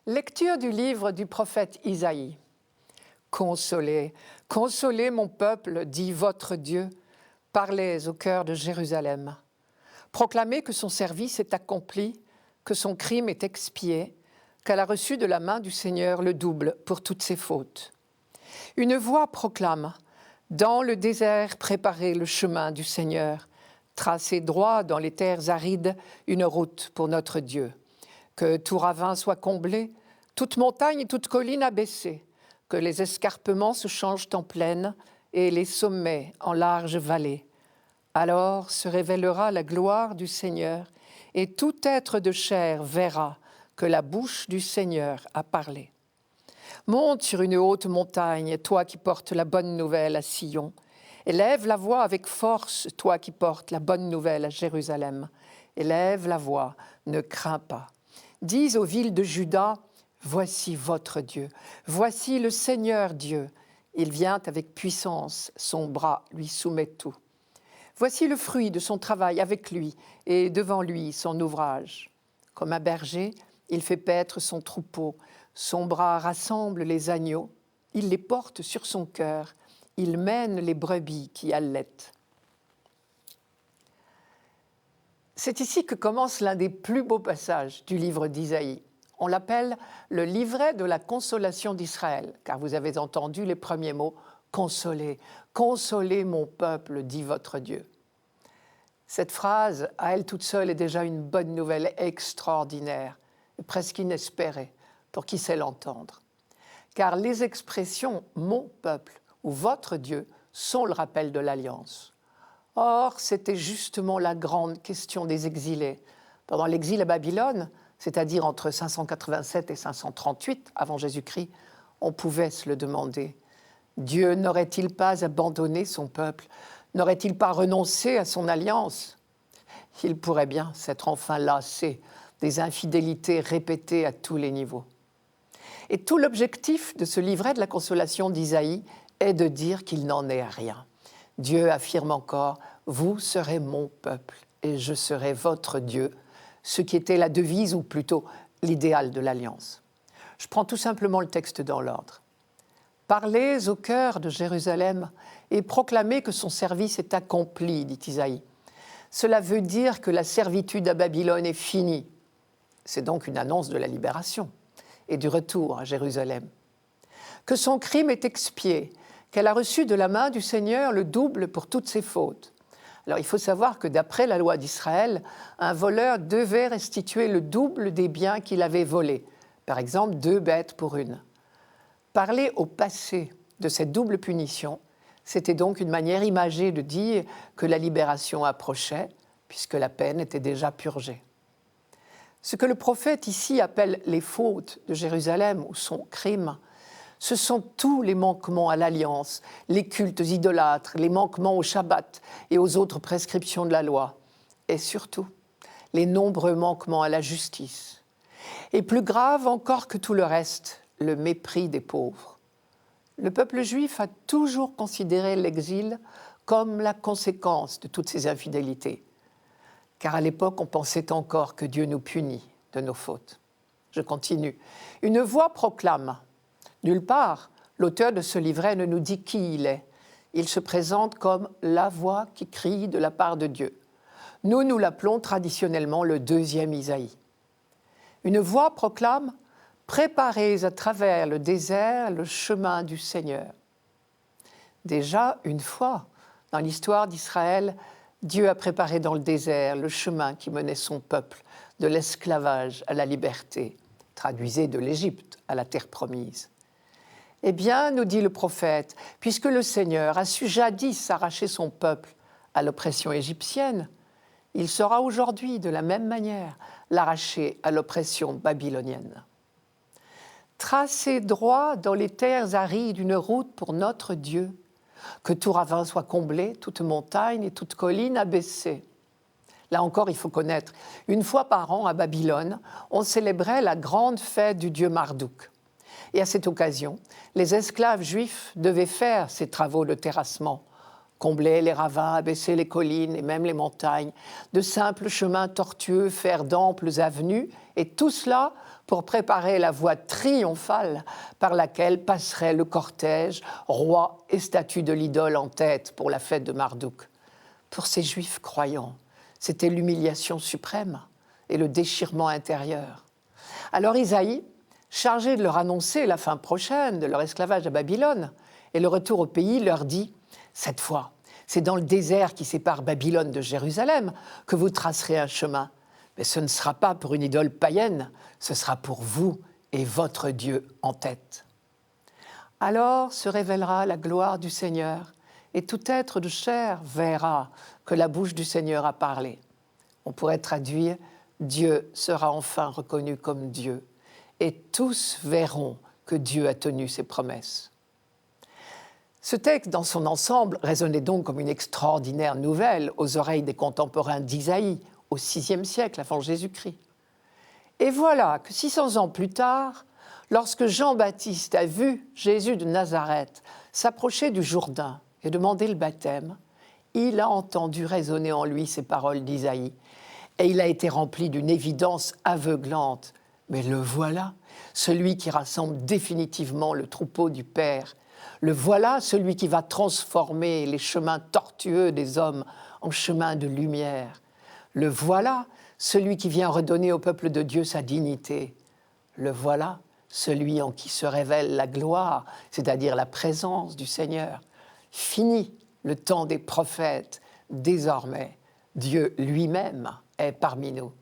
Lecture du livre du prophète Isaïe. Consolez, consolez mon peuple, dit votre Dieu. Parlez au cœur de Jérusalem. Proclamez que son service est accompli, que son crime est expié, qu'elle a reçu de la main du Seigneur le double pour toutes ses fautes. Une voix proclame, dans le désert préparez le chemin du Seigneur, tracez droit dans les terres arides une route pour notre Dieu. Que tout ravin soit comblé, toute montagne et toute colline abaissée, que les escarpements se changent en plaine et les sommets en larges vallées. Alors se révélera la gloire du Seigneur et tout être de chair verra que la bouche du Seigneur a parlé. Monte sur une haute montagne, toi qui portes la bonne nouvelle à Sion. Élève la voix avec force, toi qui portes la bonne nouvelle à Jérusalem. Élève la voix, ne crains pas. Dis aux villes de Juda, voici votre Dieu, voici le Seigneur Dieu. Il vient avec puissance, son bras lui soumet tout. Voici le fruit de son travail avec lui et devant lui son ouvrage. Comme un berger, il fait paître son troupeau, son bras rassemble les agneaux, il les porte sur son cœur, il mène les brebis qui allaitent. C'est ici que commence l'un des plus beaux passages du livre d'Isaïe. On l'appelle le livret de la consolation d'Israël, car vous avez entendu les premiers mots « Consolez, consolez mon peuple, dit votre Dieu ». Cette phrase, à elle toute seule, est déjà une bonne nouvelle extraordinaire, presque inespérée, pour qui sait l'entendre. Car les expressions « mon peuple » ou « votre Dieu » sont le rappel de l'alliance. Or, c'était justement la grande question des exilés. Pendant l'exil à Babylone, c'est-à-dire entre 587 et 538 avant Jésus-Christ, on pouvait se le demander. Dieu n'aurait-il pas abandonné son peuple? N'aurait-il pas renoncé à son alliance? Il pourrait bien s'être enfin lassé des infidélités répétées à tous les niveaux. Et tout l'objectif de ce livret de la consolation d'Isaïe est de dire qu'il n'en est rien. Dieu affirme encore « Vous serez mon peuple et je serai votre Dieu », ce qui était la devise ou plutôt l'idéal de l'alliance. Je prends tout simplement le texte dans l'ordre. « Parlez au cœur de Jérusalem et proclamez que son service est accompli, dit Isaïe. Cela veut dire que la servitude à Babylone est finie. C'est donc une annonce de la libération et du retour à Jérusalem. Que son crime est expié, qu'elle a reçu de la main du Seigneur le double pour toutes ses fautes. Alors il faut savoir que d'après la loi d'Israël, un voleur devait restituer le double des biens qu'il avait volés, par exemple 2 bêtes pour une. Parler au passé de cette double punition, c'était donc une manière imagée de dire que la libération approchait, puisque la peine était déjà purgée. Ce que le prophète ici appelle les fautes de Jérusalem ou son crime, ce sont tous les manquements à l'alliance, les cultes idolâtres, les manquements au Shabbat et aux autres prescriptions de la loi, et surtout les nombreux manquements à la justice. Et plus grave encore que tout le reste, le mépris des pauvres. Le peuple juif a toujours considéré l'exil comme la conséquence de toutes ces infidélités, car à l'époque, on pensait encore que Dieu nous punit de nos fautes. Je continue. Une voix proclame. Nulle part, l'auteur de ce livret ne nous dit qui il est. Il se présente comme la voix qui crie de la part de Dieu. Nous l'appelons traditionnellement le 2e Isaïe. Une voix proclame « Préparez à travers le désert le chemin du Seigneur ». Déjà, une fois, dans l'histoire d'Israël, Dieu a préparé dans le désert le chemin qui menait son peuple de l'esclavage à la liberté, traduisez de l'Égypte à la terre promise. Eh bien, nous dit le prophète, puisque le Seigneur a su jadis arracher son peuple à l'oppression égyptienne, il saura aujourd'hui, de la même manière, l'arracher à l'oppression babylonienne. Tracez droit dans les terres arides une route pour notre Dieu, que tout ravin soit comblé, toute montagne et toute colline abaissée. Là encore, il faut connaître, une fois par an à Babylone, on célébrait la grande fête du dieu Marduk. Et à cette occasion, les esclaves juifs devaient faire ces travaux de terrassement, combler les ravins, abaisser les collines et même les montagnes, de simples chemins tortueux, faire d'amples avenues, et tout cela pour préparer la voie triomphale par laquelle passerait le cortège, roi et statue de l'idole en tête pour la fête de Marduk. Pour ces Juifs croyants, c'était l'humiliation suprême et le déchirement intérieur. Alors Isaïe, chargé de leur annoncer la fin prochaine de leur esclavage à Babylone et le retour au pays, leur dit « Cette fois, c'est dans le désert qui sépare Babylone de Jérusalem que vous tracerez un chemin. Mais ce ne sera pas pour une idole païenne, ce sera pour vous et votre Dieu en tête. » Alors se révélera la gloire du Seigneur, et tout être de chair verra que la bouche du Seigneur a parlé. On pourrait traduire « Dieu sera enfin reconnu comme Dieu ». Et tous verront que Dieu a tenu ses promesses. Ce texte, dans son ensemble, résonnait donc comme une extraordinaire nouvelle aux oreilles des contemporains d'Isaïe, au VIe siècle avant Jésus-Christ. Et voilà que 600 ans plus tard, lorsque Jean-Baptiste a vu Jésus de Nazareth s'approcher du Jourdain et demander le baptême, il a entendu résonner en lui ces paroles d'Isaïe, et il a été rempli d'une évidence aveuglante. Mais le voilà, celui qui rassemble définitivement le troupeau du Père. Le voilà, celui qui va transformer les chemins tortueux des hommes en chemins de lumière. Le voilà, celui qui vient redonner au peuple de Dieu sa dignité. Le voilà, celui en qui se révèle la gloire, c'est-à-dire la présence du Seigneur. Fini le temps des prophètes, désormais, Dieu lui-même est parmi nous.